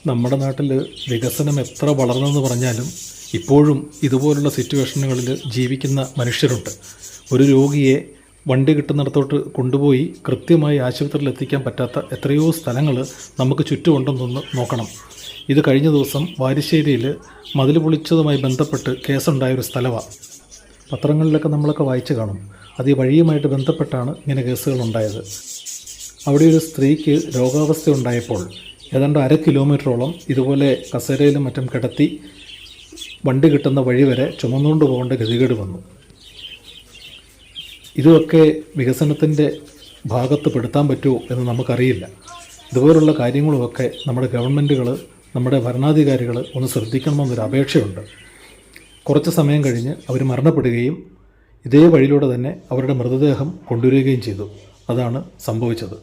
നമ്മുടെ നാട്ടിൽ വികസനം എത്ര വളർന്നെന്ന് പറഞ്ഞാലും ഇപ്പോഴും ഇതുപോലുള്ള സിറ്റുവേഷനുകളിൽ ജീവിക്കുന്ന മനുഷ്യരുണ്ട്. ഒരു രോഗിയെ വണ്ടി കിട്ടുന്നിടത്തോട്ട് കൊണ്ടുപോയി കൃത്യമായി ആശുപത്രിയിൽ എത്തിക്കാൻ പറ്റാത്ത എത്രയോ സ്ഥലങ്ങൾ നമുക്ക് ചുറ്റുമുണ്ടെന്നൊന്ന് നോക്കണം. ഇത് കഴിഞ്ഞ ദിവസം വാരിശ്ശേരിയിൽ മതിൽ പൊളിച്ചതുമായി ബന്ധപ്പെട്ട് കേസുണ്ടായൊരു സ്ഥലമാണ്. പത്രങ്ങളിലൊക്കെ നമ്മളൊക്കെ വായിച്ചു കാണും. അത് ഈ വഴിയുമായിട്ട് ബന്ധപ്പെട്ടാണ് ഇങ്ങനെ കേസുകളുണ്ടായത്. അവിടെ ഒരു സ്ത്രീക്ക് രോഗാവസ്ഥ ഉണ്ടായപ്പോൾ ഏതാണ്ട് 1/2 കിലോമീറ്ററോളം ഇതുപോലെ കസേരയിലും മറ്റും കിടത്തി വണ്ടി കിട്ടുന്ന വഴി വരെ ചുമന്നുകൊണ്ട് പോകേണ്ട ഗതികേട് വന്നു. ഇതൊക്കെ വികസനത്തിൻ്റെ ഭാഗത്ത് പെടുത്താൻ പറ്റുമോ എന്ന് നമുക്കറിയില്ല. ഇതുപോലുള്ള കാര്യങ്ങളുമൊക്കെ നമ്മുടെ ഗവൺമെൻറ്റുകൾ, നമ്മുടെ ഭരണാധികാരികൾ ഒന്ന് ശ്രദ്ധിക്കണമെന്നൊരു അപേക്ഷയുണ്ട്. കുറച്ച് സമയം കഴിഞ്ഞ് അവർ മരണപ്പെടുകയും ഇതേ വഴിയിലൂടെ തന്നെ അവരുടെ മൃതദേഹം കൊണ്ടുവരികയും ചെയ്തു. അതാണ് സംഭവിച്ചത്.